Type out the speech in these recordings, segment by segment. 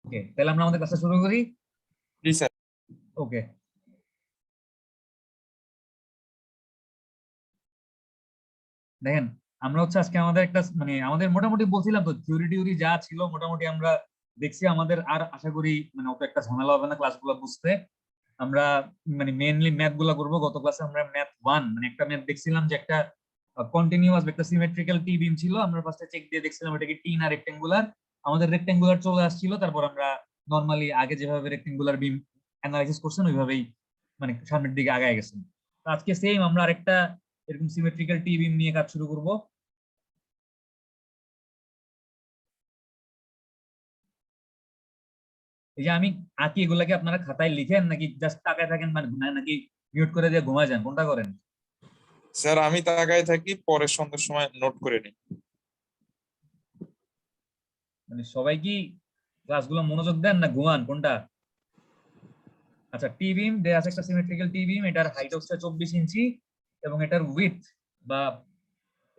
ওকে, তাহলে আমরা আমাদের ক্লাসটা শুরু করি। জি স্যার। ওকে, দেখেন আমরা হচ্ছে আজকে আমাদের একটা মানে আমাদের মোটামুটি বলছিলাম তো থিওরি যা ছিল মোটামুটি আমরা দেখছি। আমাদের আর আশা করি মানে অত একটা ঝামেলা হবে না ক্লাসগুলো বুঝতে। আমরা মানে মেইনলি ম্যাথ গুলা করবো। গত ক্লাসে আমরা ম্যাথ 1 মানে একটা ম্যাথ দেখছিলাম যে একটা কন্টিনিউয়াস একটা সিমেট্রিক্যাল টি বিম ছিল। আমরা ফার্স্টে চেক দিয়ে দেখছিলাম এটা কি টি না রেক্টেঙ্গুলার। আমাদের রেক্টেঙ্গুলার চলে আসছিল, তারপর আমরা নরমালি আগে যেভাবে রেক্টেঙ্গুলার বিম অ্যানালাইসিস করছেন ওইভাবেই মানে সামনের দিকে আগায় গেছেন। আজকে সেম আমরা আরেকটা এরকম সিমেট্রিক্যাল টি বিম নিয়ে কাজ শুরু করব। এই যে আমি আঁকি এগুলাকে আপনারা খাতায় লিখেন নাকি জাস্ট তাকায় থাকেন মানে নাকি মিউট করে দিয়ে ঘুমায় যান, কোনটা করেন? স্যার আমি তাকায় থাকি, পরে সন্ধ্যার সময় নোট করে নিই। মানে সবাই কি ক্লাসগুলো মনোযোগ দেন না ঘুমান, কোনটা? আচ্ছা, টি বিম দেয়া আছে একটা সিমেট্রিক্যাল টি বিম। এটার হাইট হচ্ছে 24 ইঞ্চি এবং এটার উইথ বা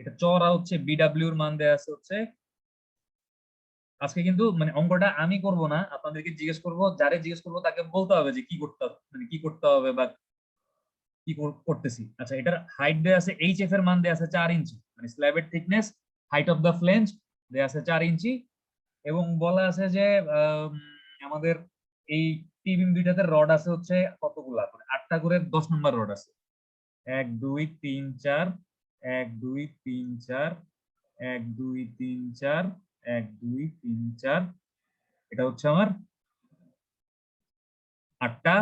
এটা চওড়া হচ্ছে বিডব্লিউ এর মান দেয়া আছে হচ্ছে। আজকে কিন্তু মানে অঙ্কটা আমি করব না, আপনাদেরকে জিজ্ঞেস করব, যারে জিজ্ঞেস করব তাকে বলতে হবে যে কি করতে হবে, মানে কি করতে হবে বা কি করতেছি। আচ্ছা, এটার হাইট দেয়া আছে এইচএফ এর মান দেয়া আছে 4 ইঞ্চি, মানে স্ল্যাবের thickness height of the flange দেয়া আছে 4 ইঞ্চি। এবং বলা আছে যে আমাদের এই টি বিম দুইটাতে রড আছে হচ্ছে কতগুলা, মানে 8টা করে 10 নম্বর রড আছে। 1 2 3 4, 1 2 3 4, 1 2 3 4, 1 2 3 4। এটা হচ্ছে আমার 8টা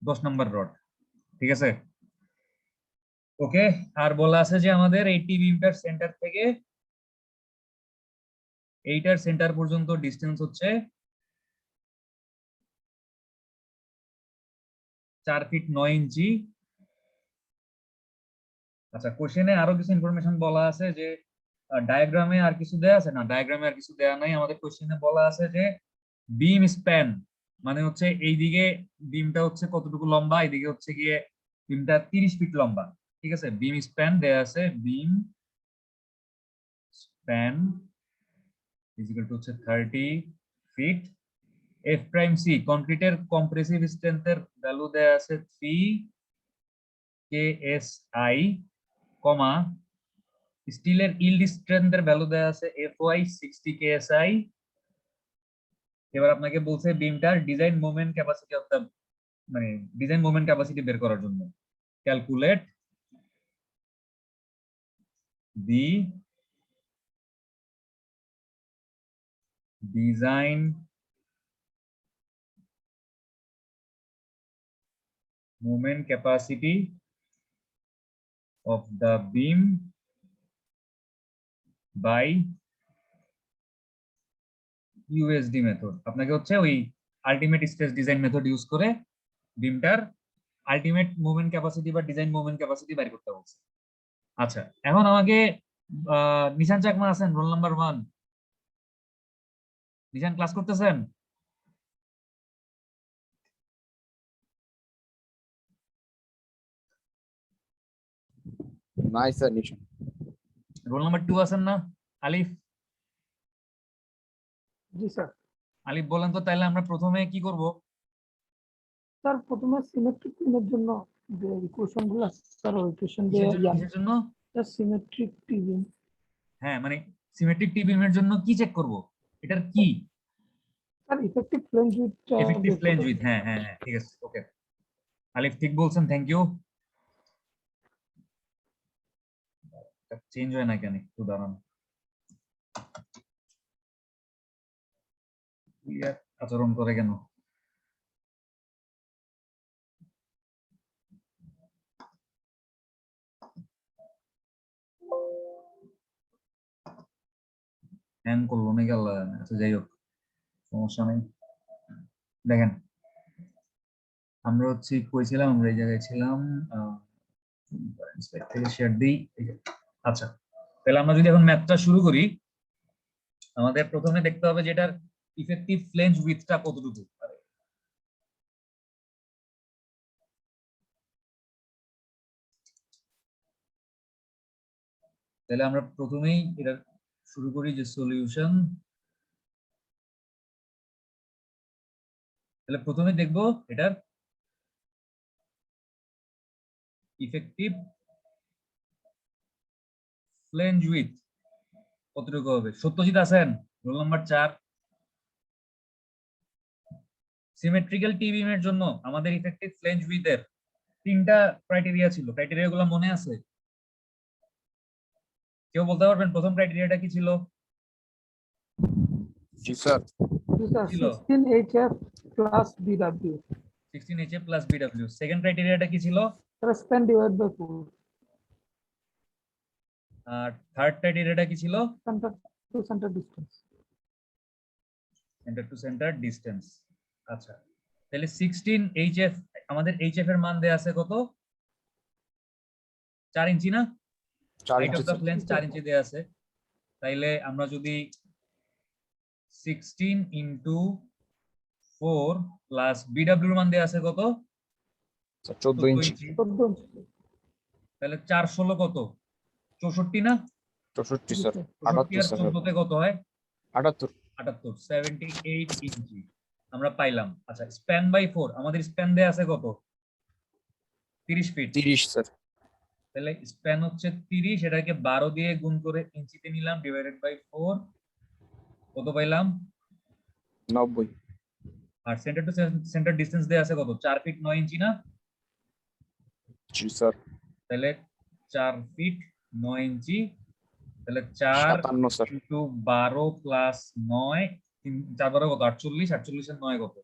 10 নম্বর রড, ঠিক আছে? ওকে, আর বলা আছে যে আমাদের এই টি বিমটার সেন্টার থেকে এইটার সেন্টার পর্যন্ত ডিসটেন্স হচ্ছে 4 ফিট 9 ইঞ্চি। আচ্ছা, কোশ্চেনে আরো কিছু ইনফরমেশন বলা আছে যে ডায়াগ্রামে আর কিছু দেয়া আছে না, ডায়াগ্রামে আর কিছু দেয়া নাই। আমাদের কোশ্চেনে বলা আছে যে বিম স্প্যান মানে হচ্ছে এইদিকে বিমটা হচ্ছে কতটুকু লম্বা, এইদিকে হচ্ছে গিয়ে বিমটা 30 ফিট লম্বা, ঠিক আছে? বিম স্প্যান দেয়া আছে, বিম স্প্যান ইজ ইকুয়াল টু হচ্ছে 30 ফিট। এফ প্রাইম সি কংক্রিটের কম্প্রেসিভ স্ট্রেংথের ভ্যালু দেয়া আছে 3 কেএসআই, কমা স্টিলের ইল্ড স্ট্রেংথের ভ্যালু দেয়া আছে এফওয়াই 60 কেএসআই। এবার আপনাকে বলছে বিমটার design moment capacity of the মানে ডিজাইন মোমেন্ট ক্যাপাসিটি বের করার জন্য calculate the design moment capacity of the beam by USD method. আপনাকে হচ্ছে ওই ultimate stress design method use করে বিমটার আলটিমেট মোমেন্ট ক্যাপাসিটি বা ডিজাইন মোমেন্ট ক্যাপাসিটি বের করতে বলছে। আচ্ছা, এখন আমাকে নিশান চাকমা আছেন, রোল নাম্বার 1। নিশান ক্লাস করতেছেন? নাই স্যার, নিশান। রোল নাম্বার 2 আছেন না? আলিফ? জি স্যার। আলিফ বলেন তো তাহলে আমরা প্রথমে কি করব? স্যার প্রথমে সিমেট্রিক টিমের জন্য যে ইকুয়েশনগুলো আছে স্যার, ওই ইকুয়েশন দিয়ে কিসের জন্য? Sir symmetric team. হ্যাঁ, মানে সিমেট্রিক টি বিমের জন্য কি চেক করব? এটার কি? Sir effective flange with effective flange with. হ্যাঁ হ্যাঁ হ্যাঁ, ঠিক আছে, ওকে। আলিফ ঠিক বলছেন, থ্যাংক ইউ। চেঞ্জ হয় না কেন, একটু দাঁড়ান। আচরণ করে কেন? হ্যাং করলো নাকি আল্লাহ জানে। আচ্ছা যাই হোক, সমস্যা নেই। দেখেন আমরা হচ্ছে কইছিলাম, আমরা এই জায়গায় ছিলাম। থেকে শেয়ার দিই। আচ্ছা, তাহলে আমরা যদি এখন ম্যাথটা শুরু করি, আমাদের প্রথমে দেখতে হবে যে এটার ইফেক্টিভ ফ্লেঞ্জ উইথটা কতটুকু। তাহলে আমরা প্রথমেই এটা শুরু করি যে সলিউশন তাহলে প্রথমে দেখবো এটার ইফেক্টিভ ফ্লেঞ্জ উইথ কতটুকু হবে। সত্যজিৎ আছেন? Roll number 4। সিমেট্রিক্যাল টি বিমের জন্য আমাদের ইফেক্টিভ ফ্লেঞ্জ উইথ এর 3টা ক্রাইটেরিয়া ছিল। ক্রাইটেরিয়া গুলো মনে আছে? কেউ বলতে পারবেন প্রথম ক্রাইটেরিয়াটা কি ছিল? জি স্যার। ছিল 16 HF plus BW 16 HF plus BW। Second ক্রাইটেরিয়াটা কি ছিল? তাহলে span divided by 4 আর থার্ড ক্রাইটেরিয়াটা কি ছিল? center to center distance centre to centre distance. আচ্ছা, তাহলে 16 HF আমাদের HF এর মান দেয়া আছে কত? 4 ইঞ্চি না? 4 height inch of the sir. Flange 4 inch দেয়া আছে। তাইলে আমরা যদি 16 ইনটু 4 প্লাস BW এর মান দেয়া আছে কত? 14 ইঞ্চি। 14 ইঞ্চি তাহলে 4 16 কত? 64 না? 64 স্যার। 64 আর 78 স্যার। 14 তে কত হয়? 78। 78 78 ইঞ্চি আমরা পাইলাম। আচ্ছা, স্প্যান বাই 4 আমাদের স্প্যান দেয়া আছে কত? 30 ফিট। 30 স্যার। তাহলে স্প্যান হচ্ছে 30, এটাকে 12 দিয়ে গুণ করে ইঞ্চিতে নিলাম, ডিভাইডেড বাই 4 কত পাইলাম? 90। আর সেন্টার টু সেন্টার ডিসটেন্স দেয়া আছে কত? 4 ফিট 9 ইঞ্চি না? জি স্যার। তাহলে 4 ফিট 9 ইঞ্চি, তাহলে 4 57 স্যার। ইনটু 12 প্লাস 9 4 12 কত? 48 48 এর 9 কত?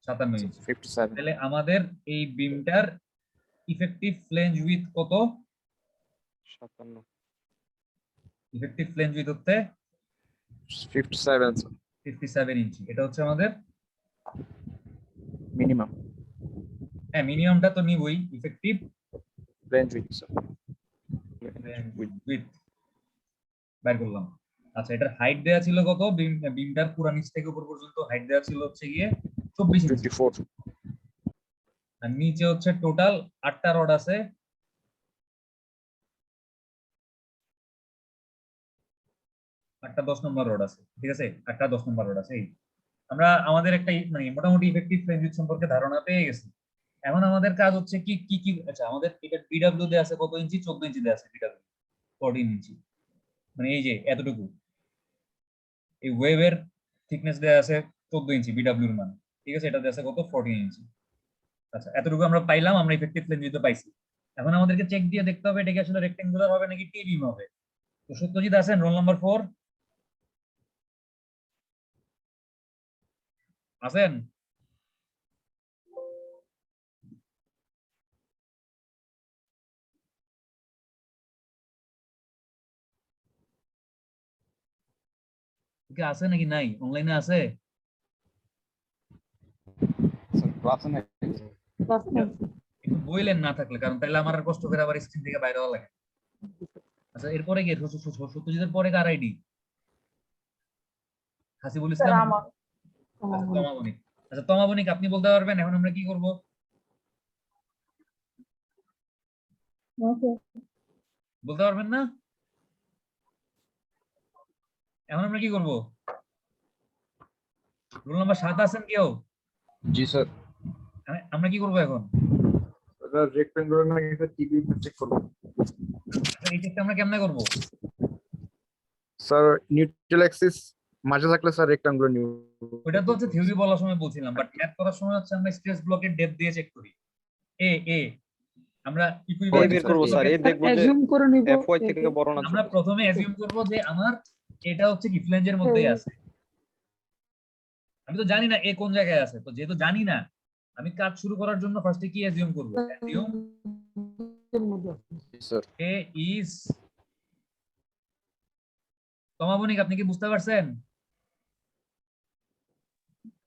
57 ইঞ্চি। 57। তাহলে আমাদের এই বিমটার ইফেক্টিভ ফ্লেঞ্জ উইথ কত? 57। ইফেক্টিভ ফ্লেঞ্জ উইথ হচ্ছে 57 স্যার। 57 ইঞ্চি। এটা হচ্ছে আমাদের মিনিমাম হ্যাঁ মিনিমামটা তো নিবই। Effective range with sir. With বের করলাম। আচ্ছা, এটার হাইট দেয়া ছিল কত? বিমটার পুরা নিচ থেকে উপর পর্যন্ত হাইট দেয়া ছিল হচ্ছে গিয়ে 24 ইঞ্চি। 24। আর নিচে হচ্ছে টোটাল 8টা রড আছে। 8টা 10 নম্বর রড আছে, ঠিক আছে? 8টা 10 নম্বর রড আছে। এই আমরা আমাদের একটা মানে মোটামুটি ইফেক্টিভ ফ্লেঞ্জ উইথ সম্পর্কে ধারণা পেয়ে গেছি। এখন আমাদের কাজ হচ্ছে কি কি কি আচ্ছা, আমাদের এটা বিডব্লিউ দেয়া আছে কত ইঞ্চি? 14 ইঞ্চি দেয়া আছে বিডব্লিউ, 14 ইঞ্চি। মানে এই যে এতটুকু, এই ওয়েভের থিকনেস দেয়া আছে 14 ইঞ্চি বিডব্লিউ এর মান, ঠিক আছে? এটা দেয়া আছে কত? 14 ইঞ্চি। আচ্ছা, এতটুকু আমরা পাইলাম, আমরা ইফেক্টিভ ফ্লেঞ্জ উইথ পাইছি। এখন আমাদেরকে চেক দিয়ে দেখতে হবে এটা কি আসলে রেক্টেঙ্গুলার হবে নাকি টি বিম হবে। তো সত্যজিৎ আছেন? রোল নাম্বার 4 আছেন? কি আছে নাকি নাই? অনলাইনে আছে? স্যার ক্লাসে নাই। plus একটু বইলেন না থাকলে, কারণ তাহলে আমার আর কষ্ট করে আবার স্ক্রিন থেকে বাইরে হওয়া লাগে। আচ্ছা, এরপরে কি সত্যজিতের পরে কার আইডি? হাসিবুল ইসলাম? আচ্ছা, তমাবনিক। আচ্ছা, তমাবনিক আপনি বলতে পারবেন এখন আমরা কি করব? বলতে পারবেন না? এখন আমরা কি করব? রোল নাম্বার 7 আছেন কেউ? জি স্যার। আমরা কি করব এখন? স্যার রেক্টেঙ্গুলার না এটা টিভি চেক করব। আচ্ছা, এই চেকটা আমরা কেমনে করব? স্যার নিউট্রাল অ্যাক্সিস মাঝে থাকলে স্যার রেক্টেঙ্গুলার নিউ। ওটা তো হচ্ছে থিওরি বলার সময় বলছিলাম, বাট ম্যাথ করার সময় হচ্ছে আমরা স্ট্রেস ব্লকের ডেপথ দিয়ে চেক করি। এ এ আমরা ইকুইভ্যালেন্ট বের করব স্যার, এই দেখব যে assume করে নিব FY থেকে বড় না আমরা ছোট। প্রথমে অ্যাজিউম করব যে আমার এটা হচ্ছে কি ফ্লেঞ্জের মধ্যেই আছে। আমি তো জানি না এ কোন জায়গায় আছে, তো যেহেতু জানি না আমি কাজ শুরু করার জন্য ফার্স্টে কি অ্যাজিউম করব? Assume sir. এ ইজ তমাবনিক, আপনি কি বুঝতে পারছেন?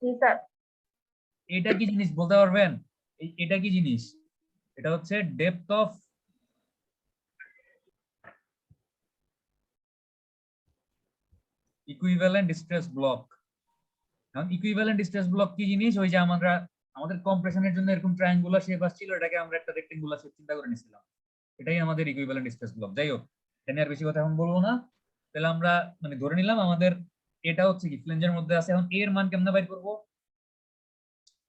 জি স্যার। এটা কি জিনিস বলতে পারবেন? এটা কি জিনিস? এটা হচ্ছে depth of equivalent stress block. এখন ইকুইভ্যালেন্ট স্ট্রেস ব্লক কি জিনিস? ওই যে আমরা আমাদের কম্প্রেশনের জন্য এরকম ট্রায়াঙ্গুলার শেপ আসছিল, এটাকে আমরা একটা রেক্টেঙ্গুলার শেপ চিন্তা করে নিছিলাম, এটাই আমাদের ইকুইভ্যালেন্ট স্ট্রেস ব্লক। যাই হোক, এটা নিয়ে আর বেশি কথা এখন বলবো না। তাহলে আমরা মানে ধরে নিলাম আমাদের এটা হচ্ছে কি ফ্লেঞ্জের মধ্যে আছে। এখন এর মান কেমনে বাইর করব?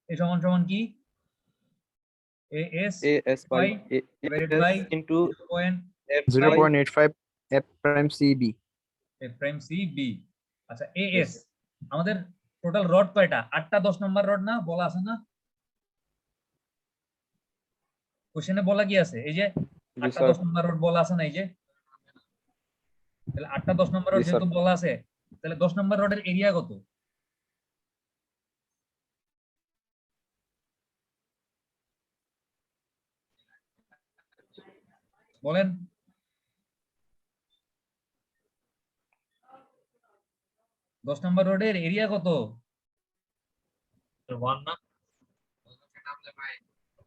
এ সমান সমান কি as as by divided as by into 0.85 f prime cb. f prime c b। আচ্ছা as আমাদের টোটাল রড কয়টা? 8টা 10 নম্বর রড না বলা আছে না? কোশ্চেনে বলা কি আছে? এই যে 8টা 10 নম্বর রড বলা আছে না? এই যে তাহলে 8টা 10 নম্বর রড জি, স্যার। যেহেতু বলা আছে, তাহলে 10 নম্বর রডের এরিয়া কত? বলেন। দশ নম্বর রোডের এরিয়া কত?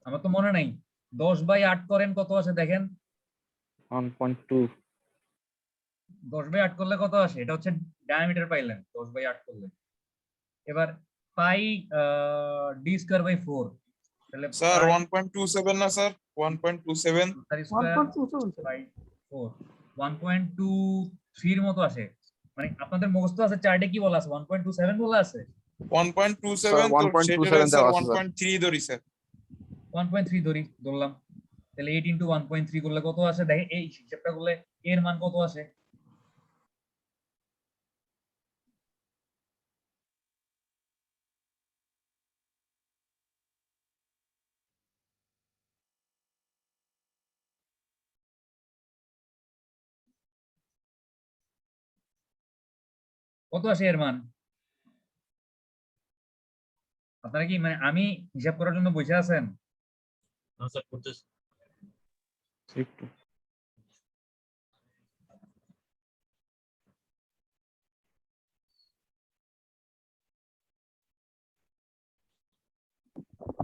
আমার তো মনে নাই। 10/8 করেন কত আসে দেখেন। 1.2 10/8 করলে কত আসে? এটা হচ্ছে ডায়ামিটার পাইলেন 10/8 করলে। এবার পাই ডি স্কয়ার বাই 4, তাহলে স্যার 1.27 না স্যার 1.27 1.27 বাই 4 1.23 এর মতো আসে। মানে আপনাদের মুখস্থ আছে চার্টে কি বলা আছে? 1.27 বলা আছে। 1.27 তো 1.27 সেটা স্যার দেওয়া আছে, স্যার। 1.3 ধরি স্যার 1.3 ধরলাম। তাহলে 8 × 1.3 করলে কত আসে দেখেন, এই হিসাবটা করলে এর মান কত আসে? কত আসে এর মান? আপনারা কি মানে আমি হিসাব করার জন্য বসে আছেন? একটু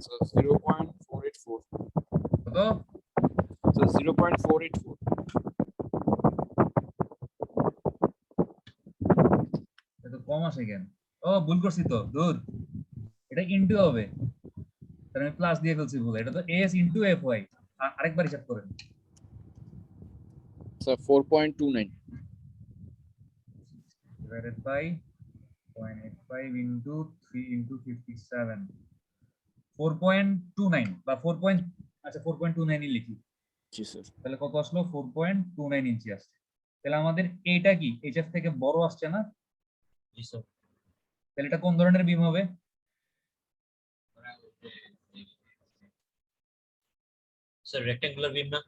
So 0.484 কত? so 0.484 এত কম আসে কেন? ও ভুল করছি তো, দূর। এটা ইনটু হবে, তাহলে আমি প্লাস দিয়ে ফেলছি ভুল। এটা তো এস ইনটু এফ ওয়াই। আরেকবার হিসাব করেন। Sir 4.29 divided by 0.85 into 3 into 57 4.29 বা 4. আচ্ছা 4.29 লিখি। জি স্যার তাহলে কত আসলো? 4.29 ইঞ্চি আসছে। তাহলে আমাদের এইটা কি এইচএফ থেকে বড় আসছে না? জি স্যার। তাহলে এটা কোন ধরনের বিম হবে? স্যার রেক্ট্যাঙ্গুলার বিম না?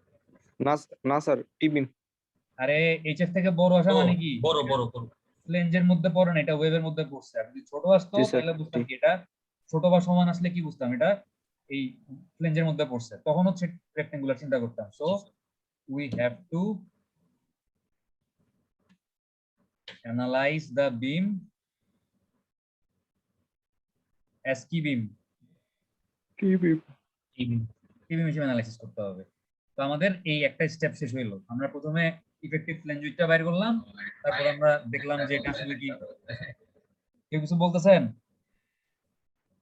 না স্যার টি বিম আরে এইচএফ থেকে বড় আসা ও, মানে কি? বড় বড় বড়। ফ্লেঞ্জের মধ্যে পড়ে না, এটা ওয়েভের মধ্যে পড়ছে। আর যদি ছোট আসতো জি স্যার, তাহলে বুঝতাম জি। কি এটা ছোট বা সমান আসলে কি বুঝতাম এটা এই ফ্লেঞ্জের মধ্যে পড়ছে, তখন হচ্ছে রেক্ট্যাঙ্গুলার চিন্তা করতাম। So we have to analyze the beam as কি বিম? টি বিম কি বিম হিসেবে অ্যানালাইসিস করতে হবে। তো আমাদের এই একটা স্টেপ শেষ হইলো। আমরা প্রথমে ইফেক্টিভ ফ্লেঞ্জ উইডথটা বের করলাম, তারপর আমরা দেখলাম যে এটা আসলে কি। কেউ কিছু বলতেছেন?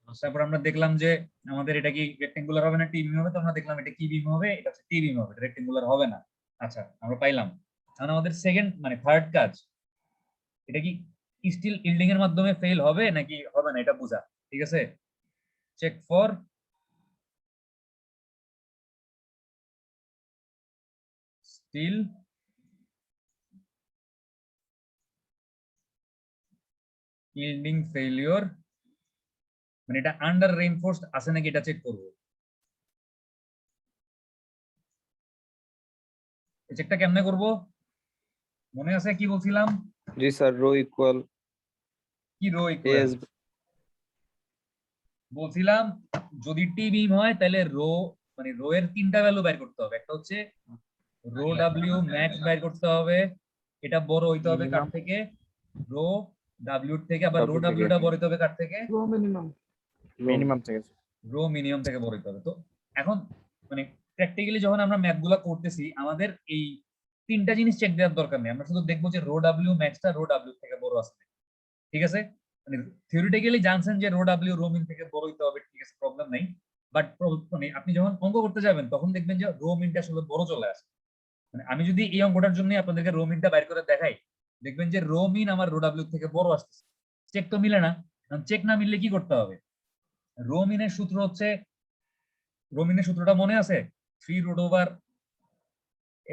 তারপর আমরা দেখলাম যে আমাদের এটা কি রেক্টেঙ্গুলার হবে না টি বিম হবে। তো আমরা দেখলাম এটা কি বিম হবে, এটা হচ্ছে টি বিম হবে, রেক্টেঙ্গুলার হবে না। আচ্ছা আমরা পাইলাম। এখন আমাদের সেকেন্ড মানে থার্ড কাজ, এটা কি স্টিল ইল্ডিং এর মাধ্যমে ফেল হবে নাকি হবে না এটা বোঝা। ঠিক আছে, check for steel yielding failure, মানে এটা আন্ডার রেইনফোর্সড আছে নাকি এটা চেক করব। এই চেকটা কেমনে করব মনে আছে কি বলছিলাম? জি স্যার রো ইকুয়াল কি রো ইকুয়াল এস বলছিলাম? যদি টি বিম হয় তাহলে রো মানে রো এর তিনটা ভ্যালু বের করতে হবে। একটা হচ্ছে রো ডাব্লিউ ম্যাক্স বের করতে হবে, এটা বড় হইতে হবে কার Minimum. থেকে? রো ডাব্লিউ থেকে। আবার রো W থেকে। ডাব্লিউটা বড় হইতে হবে কার থেকে? রো মিনিমাম মিনিমাম থেকে। রো মিনিমাম থেকে বড় হইতে হবে। তো এখন মানে প্র্যাকটিক্যালি যখন আমরা ম্যাথ গুলা করতেছি আমাদের এই তিনটা জিনিস চেক দেওয়ার দরকার নেই। আমরা শুধু দেখবো যে রো ডাব্লিউ ম্যাক্সটা রো ডাব্লিউ থেকে বড় আছে। ঠিক আছে, মানে থিওরিটিক্যালি জানছেন যে রো ডাব্লিউ রো মিন থেকে বড় হইতে হবে, ঠিক আছে, প্রবলেম নাই। বাট মানে আপনি যখন অঙ্ক করতে যাবেন তখন দেখবেন যে রো মিনটা আসলে বড় চলে আসে। মানে আমি যদি এই অঙ্কটার জন্য আপনাদেরকে রো মিনটা বাইর করে দেখাই, দেখবেন যে রো মিন আমার রো ডাব্লিউ থেকে বড় আসতেছে। চেক তো মিলে না। চেক না মিললে কি করতে হবে? রো মিনের সূত্র হচ্ছে, রো মিনের সূত্রটা মনে আছে? 3 √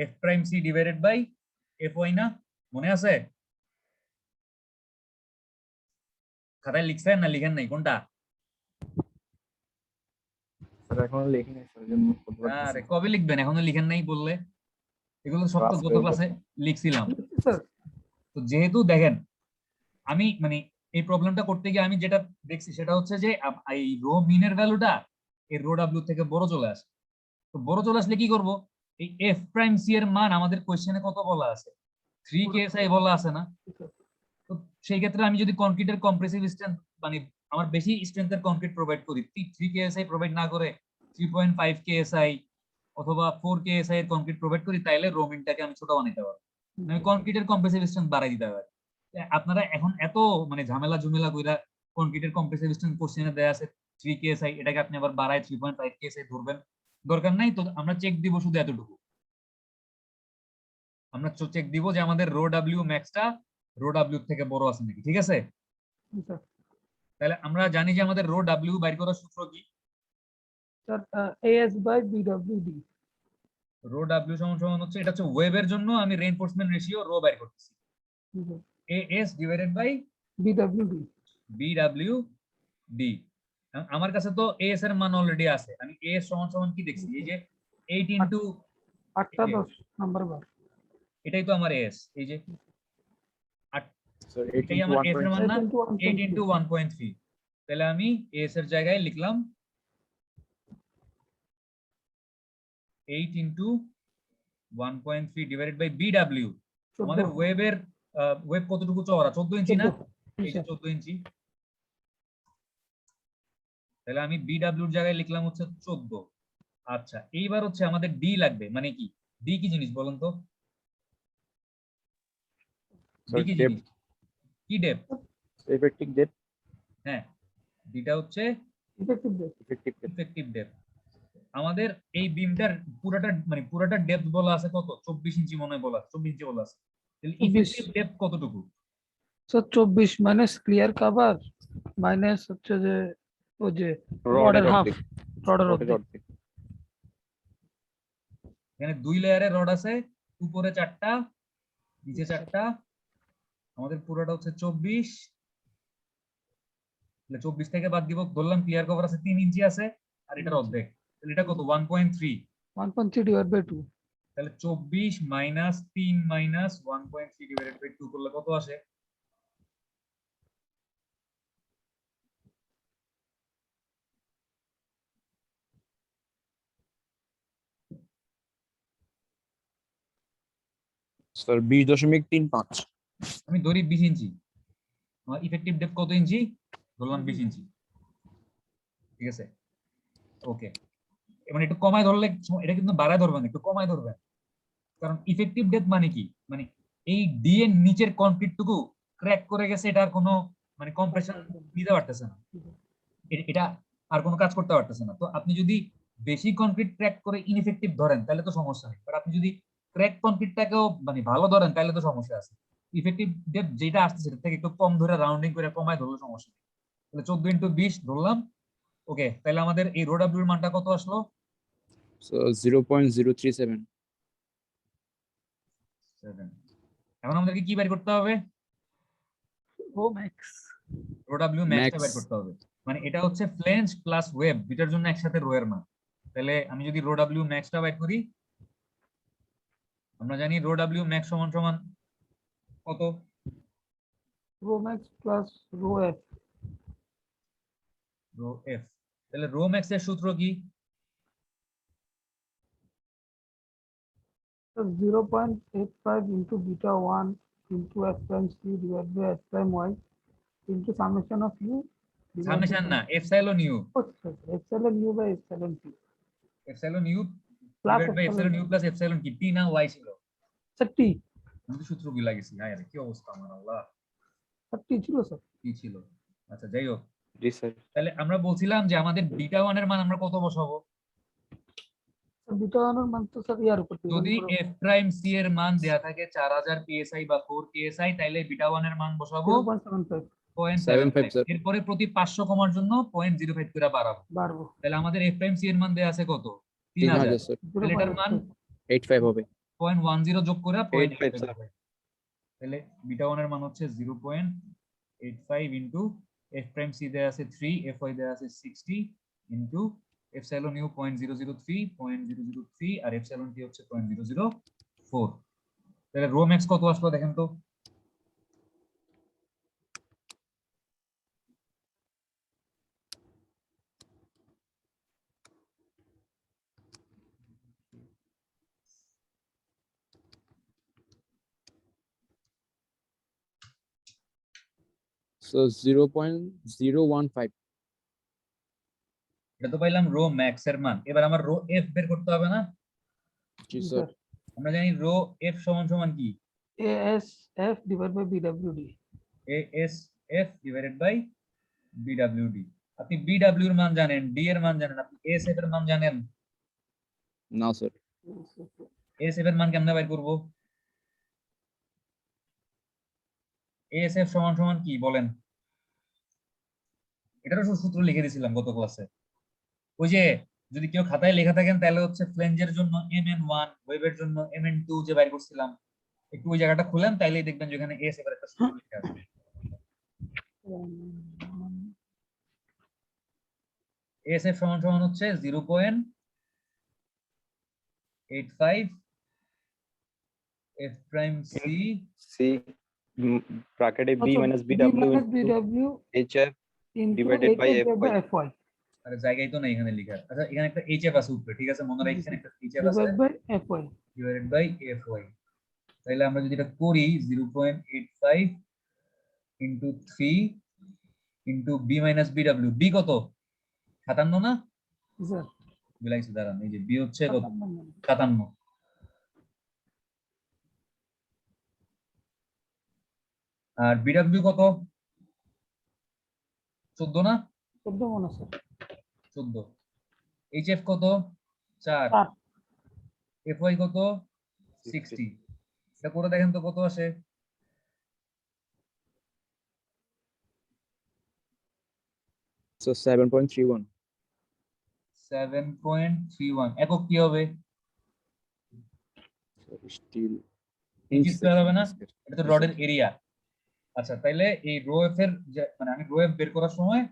f prime c divided by fy না? মনে আছে? খাতায় লিখছেন না লিখেন নাই কোনটা? স্যার এখনো লিখিনি স্যার, জন্য বলতে পারতেছি আরে না। কবে লিখবেন? এখনো লিখেন নাই বললে? এগুলো সব তো Class গত হয়ে ক্লাসে লিখছিলাম। স্যার তো যেহেতু দেখেন আমি মানে এই প্রবলেমটা করতে গিয়ে আমি যেটা দেখছি সেটা হচ্ছে যে এই রো মিনের ভ্যালুটা এই রো ডাব্লিউ থেকে বড় চলে আসে। তো বড় চলে আসলে কি করব? এই এফ প্রাইম সি এর মান আমাদের কোশ্চেনে কত বলা আছে? 3 কেএসআই বলা আছে না? তো সেই ক্ষেত্রে আমি যদি কনক্রিটের কম্প্রেসিভ স্ট্রেংথ মানে আমার বেশি স্ট্রেংথের কনক্রিট প্রোভাইড করি, 3 কেএসআই প্রোভাইড না করে 3.5 কেএসআই অথবা 4 কেএসআই এর কনক্রিট প্রোভাইড করি, তাইলে রো মিনটাকে আমি ছোট বানাইতে পারবো। আমি কনক্রিটের কম্প্রেসিভ স্ট্রেংথ বাড়াই দিতে পারি। আপনারা এখন এত মানে ঝামেলা ঝুমেলা কইরা কনক্রিটের কম্প্রেসিভ স্ট্রেংথ কোশ্চেনে দেয়া আছে 3 কেএসআই, এটাকে আপনি আবার বাড়ায় 3.5 কেএসআই ধরবেন, দরকার নাই। তো আমরা চেক দিব শুধু এতটুকু, আমরা চেক দিব যে আমাদের রো ডাব্লিউ ম্যাক্সটা রো ডাব্লিউ থেকে বড় আছে নাকি, ঠিক আছে? স্যার তাহলে আমরা জানি যে আমাদের রো ডাব্লিউ বাইর করার সূত্র কি? Sir as by bwd। Rho W সমান সমান হচ্ছে, এটা হচ্ছে ওয়েবের জন্য আমি রিইনফোর্সমেন্ট রেশিও রো বাইর করতেছি, AS divided by bwd। BW D. আমার কাছে তো এএস এর মান অলরেডি আছে, আমি এএস সমান সমান কি দেখছি, এই যে 8 ইনটু 8টা 10 নাম্বার বার। এটাই তো আমার এএস, এই যে স্যার এটাই আমার এস এর মান না? 8 ইনটু 1.3। 1.3। তাহলে আমি এস এর জায়গায় লিখলাম 8 ইনটু 1.3 ডিভাইডেড বাই বিডব্লিউ। আমাদের ওয়েবের ওয়েব কতটুকু চওড়া? 14 ইঞ্চি না? এই যে 14 ইঞ্চি। তাহলে আমি বিডব্লিউ এর জায়গায় লিখলাম হচ্ছে 14। আচ্ছা, এইবার হচ্ছে আমাদের ডি লাগবে, মানে কি ডি কি জিনিস বলুন তো? ডি স্যার কি ডেপথ, জিনিস? কি ডেপথ? ইফেক্টিভ ডেপথ, হ্যাঁ, ডিটা হচ্ছে effective depth. Effective depth. Effective depth. আমাদের এই বিমটার পুরাটা ডেপথ বলা আছে কত? 24 ইঞ্চি মনে হয় বলা আছে, 24 ইঞ্চি বলা আছে। তাহলে 24 ইফেক্টিভ ডেপথ কতটুকু? Sir 24 minus clear cover minus হচ্ছে যে ওই যে রডের হাফ, রডের রডের অর্ধেক। অর্ধেক। এখানে 2 লেয়ারের রড আছে, উপরে 4টা নিচে 4টা, আমাদের পুরোটা হচ্ছে 24। তাহলে 24 থেকে বাদ দিব, ধরলাম ক্লিয়ার কভার আছে 3 ইঞ্চি আছে আর এটার অর্ধেক, তাহলে এটা কত? 1.3। 1.3 ডিভাইড বাই 2। তাহলে 24 মাইনাস 3 মাইনাস 1.3 ডিভাইডেড বাই 2 করলে কত আসে? স্যার 20.35। আমি ধরি 20 ইঞ্চি, আমার ইফেক্টিভ ডেপথ কত ইঞ্চি? ধরলাম 20 ইঞ্চি, ঠিক আছে? ওকে, মানে একটু কমায় ধরলে, এটা কিন্তু বাড়ায় ধরবেন, একটু কমায় ধরবেন, কারণ ইফেক্টিভ ডেপথ মানে কি, মানে এই ডি এর নিচের কনক্রিটটুকু ক্র্যাক করে গেছে, এটা আর কোনো মানে কম্প্রেশন নিতে পারতেছে না, এটা আর কোনো কাজ করতে পারতেছে না। তো আপনি যদি বেশি কনক্রিট ক্র্যাক করে ইনএফেক্টিভ ধরেন তাহলে তো সমস্যা নেই, বাট আপনি যদি ক্র্যাক কনক্রিটটাকেও মানে ভালো ধরেন তাহলে তো সমস্যা আছে। ইফেক্টিভ ডেপথ যেটা আসছে সেটা থেকে একটু কম ধরে রাউন্ডিং করে কমায় ধরলে সমস্যা নেই। তাহলে 14 ইনটু 20 ধরলাম। ওকে, তাহলে আমাদের এই রো ডাব্লিউ এর মানটা কত আসলো? So 0.037. 7। এখন আমাদেরকে কি বের করতে হবে? ও ম্যাক্স। রো ডাব্লিউ ম্যাক্সটা Max. বের করতে হবে, মানে এটা হচ্ছে ফ্লেঞ্জ প্লাস ওয়েব দুটার জন্য একসাথে রো এর মান। তাহলে আমি যদি রো ডাব্লিউ ম্যাক্সটা বের করি, আমরা জানি রো ডাব্লিউ ম্যাক্স সমান সমান কত? Rho max plus rho F. Rho F. তাহলে রো ম্যাক্স এর সূত্র কি? 0.85 into beta 1 into f prime c divided by f prime y into summation of u summation না, epsilon u. epsilon u by epsilon t epsilon u plus divide by epsilon u plus epsilon কি? T না y ছিল? Sir t। আমি তো সূত্র ভুলে গেছি, হায় রে কি অবস্থা আমার, আল্লাহ স্যার t ছিল স্যার। কি ছিল? আচ্ছা যাই হোক, জি স্যার। তাহলে আমরা বলছিলাম যে আমাদের বিটা 1 এর মান আমরা কত বসাবো? বিটা 1 এর মান তো স্যার ইয়ার উপর যদি এফ প্রাইম সি এর মান দেয়া থাকে 4000 পিএসআই বা 4 কেএসআই, তাইলে বিটা 1 এর মান বসাবো 0.75। 0.75 0.75 স্যার। এরপরে প্রতি 500 কমার জন্য 0.05 করে বাড়াবো। বাড়বো তাহলে আমাদের এফ প্রাইম সি এর মান দেয়া আছে কত? 3000 3000। স্যার। তাহলে এটার মান 85 হবে। 0.10 যোগ করে 85 0.85 স্যার। হবে। তাহলে বিটা 1 এর মান হচ্ছে 0.85 ইনটু এফ প্রাইম সি দেয়া আছে 3, এফ ওয়াই দেয়া আছে 60 ইনটু এপসাইলন ইউ 0.003 আর এপসাইলন টি হচ্ছে 0.004। তাহলে রো ম্যাক্স কত আসলো দেখেন তো? So 0.015. এটা তো পাইলাম রো ম্যাক্স এর মান। এবার আমার রো এফ বের করতে হবে না? জি জি স্যার। স্যার আমরা জানি রো এফ সমান সমান কি? ASF divided by BWD ASF divided by BWD. আপনি বিডব্লিউ এর মান জানেন, ডি এর মান জানেন, আপনি এসএফ এর মান জানেন? না স্যার। এসএফ এর মান কেমনে বের করব? এসএফ সমান সমান কি বলেন? এটারও সূত্র লিখে দিয়েছিলাম গত ক্লাসে। ওই যে যদি কেউ খাতায় লেখা থাকেন তাহলে হচ্ছে ফ্লেঞ্জের জন্য mn1, ওয়েবের জন্য mn2 যে বের করছিলাম, একটু ওই জায়গাটা খুলেন তাইলেই দেখবেন যে এখানে এসএফ এর একটা সূত্র লেখা আছে। এসএফ সমান সমান হচ্ছে 0.85 এফ প্রাইম সি সি ব্র্যাকেটে B minus B minus BW HF into divided by HF by FY. FY আরে জায়গায় তো নাই এখানে লেখা। আচ্ছা এখানে একটা এইচএফ আছে উপরে, ঠিক আছে, মনে রাখছেন একটা এইচএফ আছে divided by FY divided by FY. তাহলে আমরা যদি এটা করি 0.85 into 3 into B minus BW. B কত? 57 না? স্যার বিলাইছি দাঁড়ান, এই যে বি হচ্ছে কত? 57। আর বিডব্লিউ কত? 14 না? 14 মনে স্যার 14। এইচএফ কত? 4। 4 এফওয়াই কত? 60। এটা করে দেখেন তো কত আসে? So 7.31. 7.31 একক কি হবে? So still ইঞ্চ স্কয়ার হবে না? sir. এটা তো Yes, রডের sir. এরিয়া। আচ্ছা তাইলে এই রো এফ এর মানে আমি রো এফ বের করার সময়